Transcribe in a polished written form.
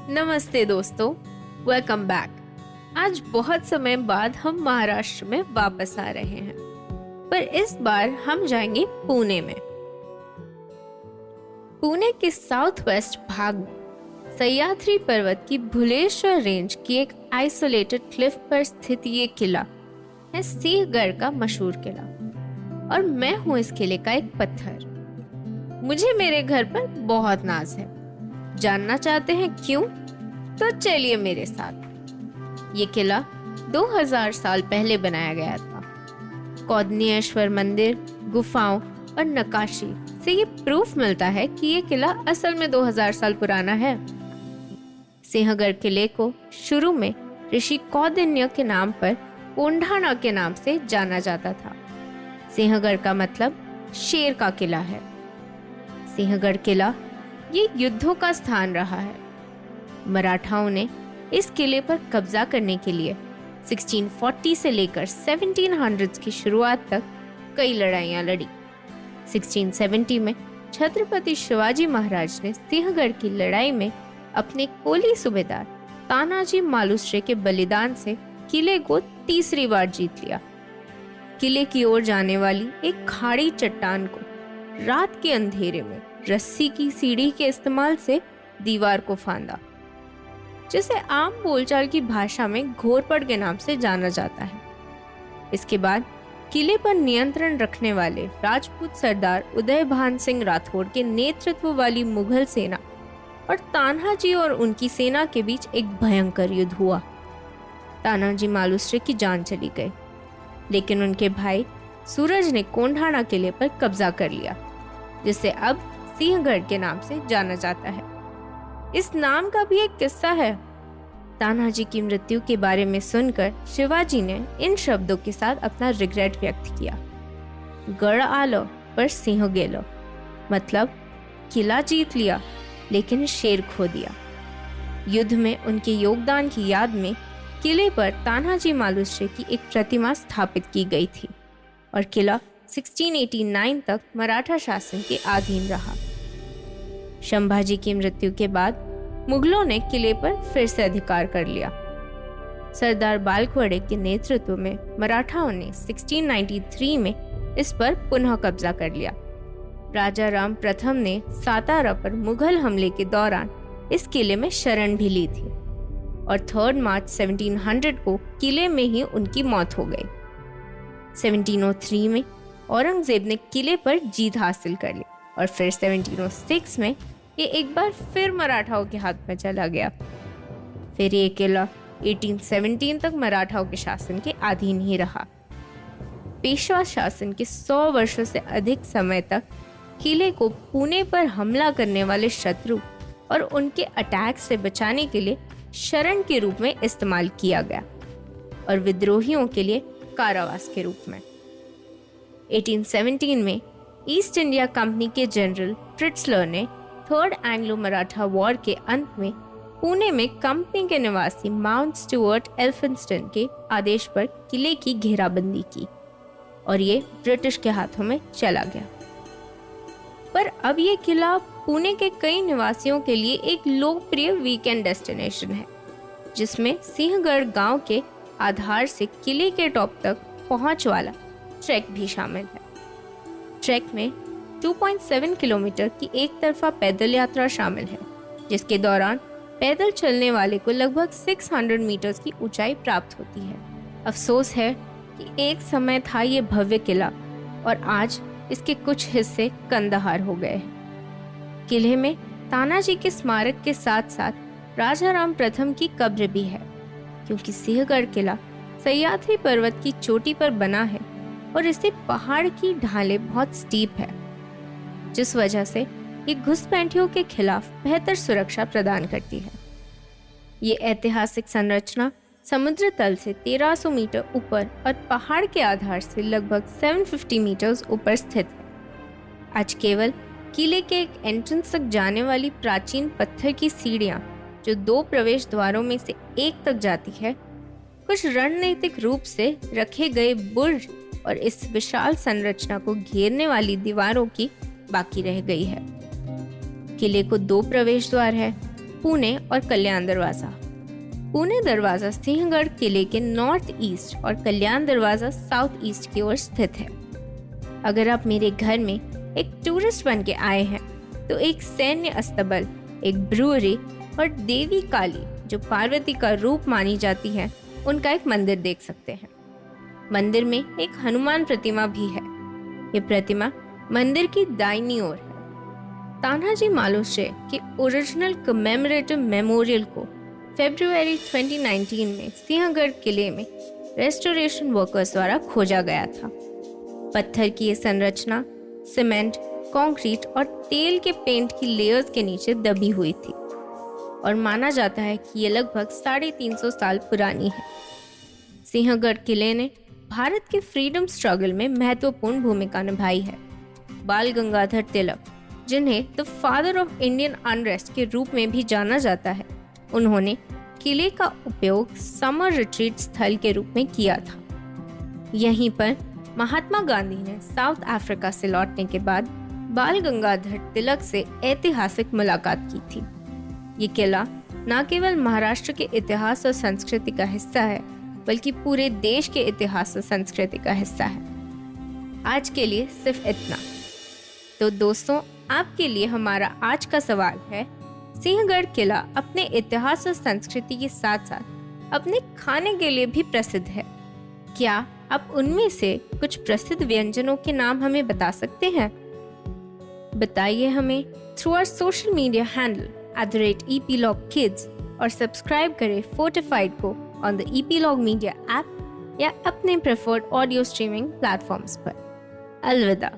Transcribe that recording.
नमस्ते दोस्तों, welcome back. आज बहुत समय बाद हम महाराष्ट्र में वापस आ रहे हैं, पर इस बार हम जाएंगे पुणे में। पुणे के साउथ वेस्ट भाग में सह्याद्री पर्वत की भुलेश्वर रेंज की एक आइसोलेटेड क्लिफ पर स्थित ये किला है सिंहगढ़ का मशहूर किला, और मैं हूँ इस किले का एक पत्थर। मुझे मेरे घर पर बहुत नाज है। जानना चाहते हैं क्यों? तो चलिए मेरे साथ। ये किला 2000 साल पहले बनाया गया था। कौदनीश्वर मंदिर, गुफाओं और नक्काशी से ये प्रूफ मिलता है कि ये किला असल में 2000 साल पुराना है। सिंहगढ़ किले को शुरू में ऋषि कौंडिन्य के नाम पर कोंढाणा के नाम से जाना जाता था। सिंहगढ़ का मतलब शेर का किला है। सिंहगढ़ किला ये युद्धों का स्थान रहा है। मराठाओं ने इस किले पर कब्जा करने के लिए 1640 से लेकर 1700s की शुरुआत तक कई लड़ाइयां लड़ी। 1670 में छत्रपति शिवाजी महाराज ने सिंहगढ़ की लड़ाई में अपने कोली सूबेदार तानाजी मालुसरे के बलिदान से किले को तीसरी बार जीत लिया। किले की ओर जाने वाली एक खाड़ी चट्टान को रात के अंधेरे में रस्सी की सीढ़ी के इस्तेमाल से दीवार को फांदा, जिसे आम बोलचाल की भाषा में घोरपड़ के नाम से जाना जाता है। इसके बाद किले पर नियंत्रण रखने वाले राजपूत सरदार उदयभान सिंह राठौड़ के नेतृत्व वाली मुगल सेना और तान्हाजी और उनकी सेना के बीच एक भयंकर युद्ध हुआ। तानाजी मालुसरे की जान चली गई, लेकिन उनके भाई सूरज ने कोंढाणा किले पर कब्जा कर लिया, जिसे अब सिंहगढ़ के नाम से जाना जाता है। इस नाम का भी एक किस्सा है। तानाजी की मृत्यु के बारे में सुनकर शिवाजी ने इन शब्दों के साथ अपना रिग्रेट व्यक्त किया, गढ़ आलो पर सिंह गेलो, मतलब किला जीत लिया लेकिन शेर खो दिया। युद्ध में उनके योगदान की याद में किले पर तानाजी मालुसरे की एक प्रतिमा स्थापित की गई थी और किला 1689 तक मराठा शासन के अधीन रहा। संभाजी की मृत्यु के बाद मुगलों ने किले पर फिर से अधिकार कर लिया। सरदार बालकवड़े के नेतृत्व में मराठाओं ने 1693 में इस पर पुनः कब्जा कर लिया। राजा राम प्रथम ने सातारा पर मुगल हमले के दौरान इस किले में शरण भी ली थी और 3 मार्च 1700 को किले में ही उनकी मौत हो गई। 1703 में औरंगजेब ने किले पर जीत हासिल कर ली और फिर 1706 में ये एक बार फिर मराठाओं के हाथ में चला गया। फिर ये किला 1817 तक मराठाओं के शासन के अधीन ही रहा। पेशवा शासन के 100 वर्षों से अधिक समय तक किले को पुणे पर हमला करने वाले शत्रु और उनके अटैक से बचाने के लिए शरण के रूप में इस्तेमाल किया गया और विद्रोहियों के लिए कारावास के रूप में। 1817 में ईस्ट इंडिया कंपनी के जनरल फ्रिट्जलर ने 3rd एंग्लो मराठा वॉर के अंत में पुणे में कंपनी के निवासी माउंट स्टुअर्ट एल्फिंस्टन के आदेश पर किले की घेराबंदी की और ये ब्रिटिश के हाथों में चला गया। पर अब ये किला पुणे के कई निवासियों के लिए एक लोकप्रिय वीकेंड डेस्टिनेशन है, जिसमें सिंहगढ़ गांव के आधार से किले के टॉप तक पहुंच वाला ट्रैक भी शामिल है। ट्रैक में 2.7 किलोमीटर की एक तरफा पैदल यात्रा शामिल है, जिसके दौरान पैदल चलने वाले को लगभग 600 मीटर्स की ऊंचाई प्राप्त होती है। अफसोस है कि एक समय था ये भव्य किला और आज इसके कुछ हिस्से कंदहार हो गए हैं। किले में तानाजी के स्मारक के साथ साथ राजा राम प्रथम की कब्र भी है, क्योंकि सिंहगढ़ किला सह्याद्री पर्वत की चोटी पर बना है और इसे पहाड़ की ढालें बहुत स्टीप है, जिस वजह से ये घुसपैठियों के खिलाफ बेहतर सुरक्षा प्रदान करती है। ये ऐतिहासिक संरचना समुद्र तल से 1300 मीटर ऊपर और पहाड़ के आधार से लगभग 750 मीटर्स ऊपर स्थित है। आज केवल किले के एक एंट्रेंस तक जाने वाली प्राचीन पत्थर की सीढ़ियां, जो 2 प्रवेश द्वारों में से एक तक जाती है, कुछ रणनीतिक रूप से रखे गए बुर्ज और इस विशाल संरचना को घेरने वाली दीवारों की बाकी रह गई है। किले को 2 प्रवेश द्वार है, पुणे और कल्याण दरवाजा। पुणे दरवाजा सिंहगढ़ किले के नॉर्थ ईस्ट और कल्याण दरवाजा साउथ ईस्ट की ओर स्थित है। अगर आप मेरे घर में एक टूरिस्ट बन के आए हैं तो एक सैन्य अस्तबल, एक ब्रूअरी और देवी काली, जो पार्वती का रूप मानी जाती है, उनका एक मंदिर देख सकते हैं। मंदिर में एक हनुमान प्रतिमा भी है। ये प्रतिमा मंदिर की दाहिनी ओर है। तानाजी मालुसरे के ओरिजिनल कमेमोरेटिव मेमोरियल को फरवरी 2019 में सिंहगढ़ किले में रेस्टोरेशन वर्कर्स द्वारा खोजा गया था। पत्थर की ये संरचना सीमेंट, कंक्रीट और तेल के पेंट की लेयर्स के नीचे दबी हुई थी और माना जाता है कि ये लगभग 350 साल पुरानी है। सिंहगढ़ किले ने भारत के फ्रीडम स्ट्रगल में महत्वपूर्ण भूमिका निभाई है। बाल गंगाधर तिलक, जिन्हें the father of Indian unrest के रूप में भी जाना जाता है, उन्होंने किले का उपयोग समर रिट्रीट स्थल के रूप में किया था। यहीं पर महात्मा गांधी ने साउथ अफ्रीका से लौटने के बाद बाल गंगाधर तिलक से ऐतिहासिक मुलाकात की थी। ये किला न केवल महाराष्ट्र के इतिहास और संस्कृति का हिस्सा है, बल्कि पूरे देश के इतिहास और संस्कृति का हिस्सा है। आज के लिए सिर्फ इतना। तो दोस्तों, आपके लिए हमारा आज का सवाल है, सिंहगढ़ किला अपने इतिहास और संस्कृति के साथ साथ अपने खाने के लिए भी प्रसिद्ध है। क्या आप उनमें से कुछ प्रसिद्ध व्यंजनों के नाम हमें बता सकते हैं? बताइए हमें through our social media handle @EPlogKids और सब्सक्राइब करें फोर्टिफाइड को on the EPlog media app या अपने प्रेफर्ड ऑडियो स्ट्रीमिंग प्लेटफॉर्म्स पर। अलविदा।